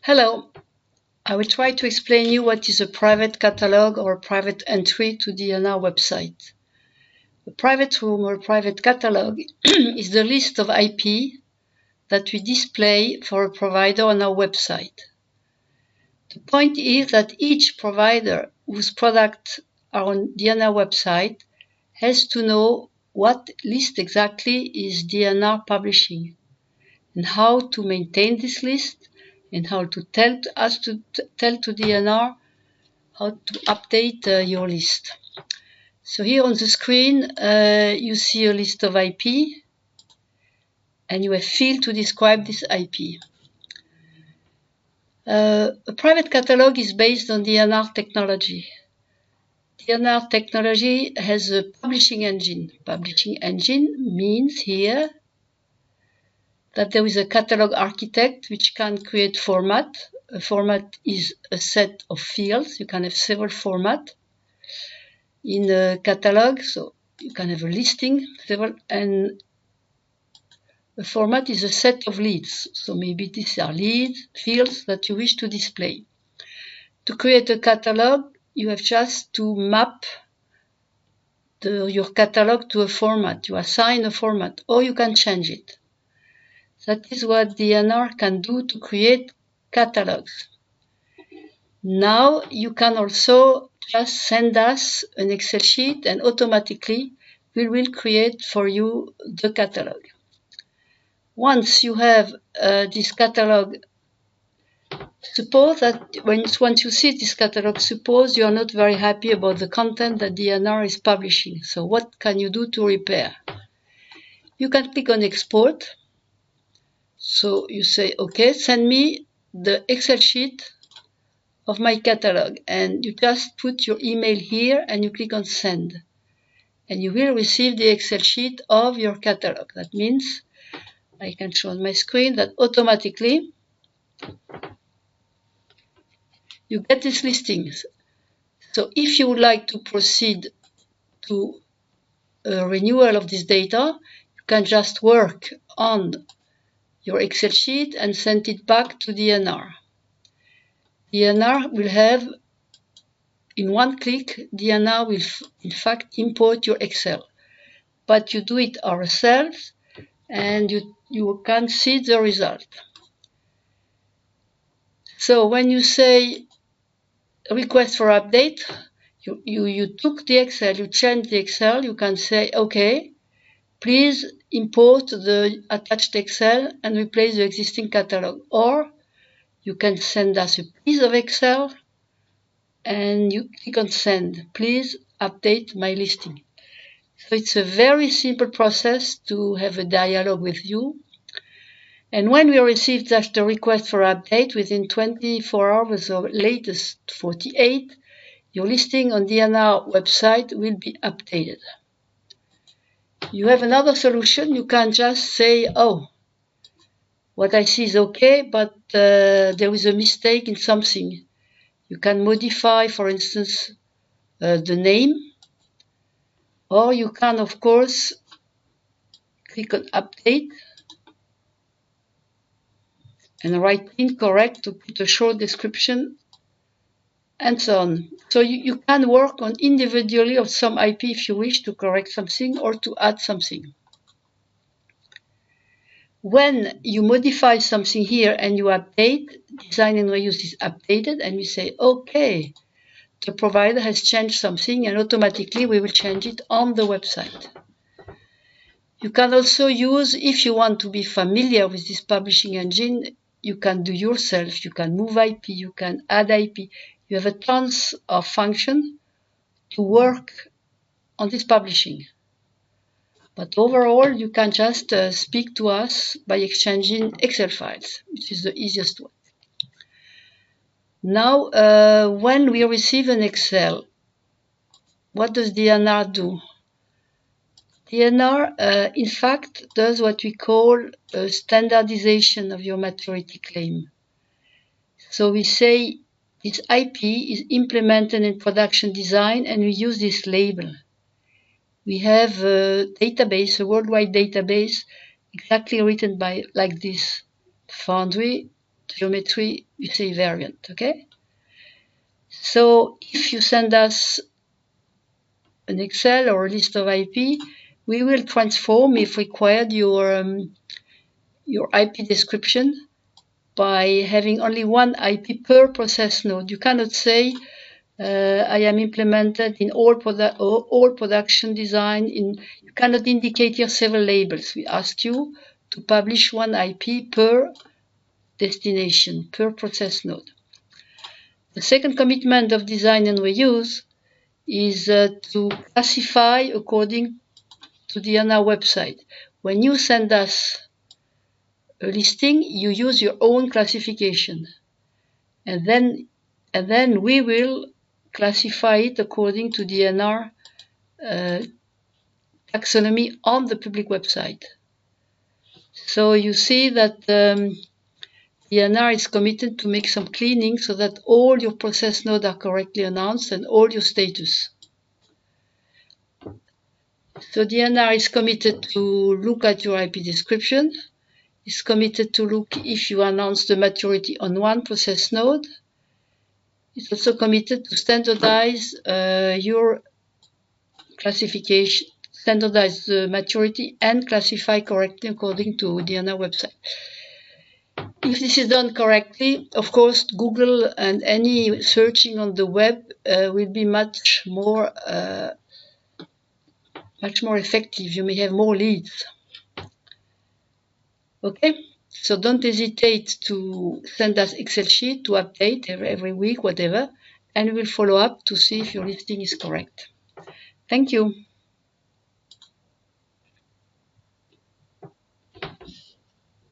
Hello, I will try to explain you what is a private catalog or a private entry to the DNR website. A private room or a private catalog is the list of IP that we display for a provider on our website. The point is that each provider whose products are on DNR website has to know what list exactly is DNR publishing and how to maintain this list and how to tell to DNR how to update your list. So here on the screen, you see a list of IP, and you have field to describe this IP. A private catalog is based on DNR technology. DNR technology has a publishing engine. Publishing engine means here that there is a catalog architect which can create format. A format is a set of fields. You can have several formats in a catalog, so you can have a listing, and a format is a set of leads. So maybe these are leads, fields that you wish to display. To create a catalog, you have just to map your catalog to a format. You assign a format, or you can change it. That is what DNR can do to create catalogs. Now you can also just send us an Excel sheet and automatically we will create for you the catalog. Once you have this catalog, suppose that once you see this catalog, suppose you are not very happy about the content that DNR is publishing. So what can you do to repair? You can click on export. So you say, okay, send me the Excel sheet of my catalog, and you just put your email here and you click on send, and you will receive the Excel sheet of your catalog. That means I can show on my screen that automatically you get these listings. So if you would like to proceed to a renewal of this data, you can just work on your Excel sheet and send it back to DNR. DNR will have, in one click, DNR will in fact import your Excel. But you do it ourselves and you can see the result. So when you say request for update, you took the Excel, you changed the Excel, you can say, okay, please import the attached Excel and replace the existing catalog. Or you can send us a piece of Excel and you click on send. Please update my listing. So it's a very simple process to have a dialogue with you. And when we receive just a request for update, within 24 hours or latest 48, your listing on DNR website will be updated. You have another solution. You can just say, oh, what I see is okay, but there is a mistake in something. You can modify, for instance, the name, or you can, of course, click on update and write incorrect to put a short description, and so on. So you can work on individually of some IP if you wish to correct something or to add something. When you modify something here and you update, design and reuse is updated, and we say, okay, the provider has changed something, and automatically we will change it on the website. You can also use, if you want to be familiar with this publishing engine, you can do yourself. You can move IP, you can add IP. You have a tons of functions to work on this publishing. But overall, you can just speak to us by exchanging Excel files, which is the easiest one. Now, when we receive an Excel, what does DNR do? DNR, in fact, does what we call a standardization of your maturity claim. So we say this IP is implemented in production design, and we use this label. We have a database, a worldwide database, exactly written like this. Foundry geometry, you say variant, okay? So if you send us an Excel or a list of IP, we will transform, if required, your IP description by having only one IP per process node. You cannot say I am implemented in all production design. You cannot indicate here several labels. We ask you to publish one IP per destination, per process node. The second commitment of design and reuse is to classify according to the DNR website. When you send us a listing, you use your own classification, and then we will classify it according to DNR taxonomy on the public website. So you see that DNR is committed to make some cleaning so that all your process nodes are correctly announced and all your status. So DNR is committed to look at your IP description. Is committed to look if you announce the maturity on one process node. It's also committed to standardize your classification, standardize the maturity and classify correctly according to DNR website. If this is done correctly, of course, Google and any searching on the web will be much more effective. You may have more leads. Okay, so don't hesitate to send us Excel sheet to update every week, whatever, and we'll follow up to see if your listing is correct. Thank you.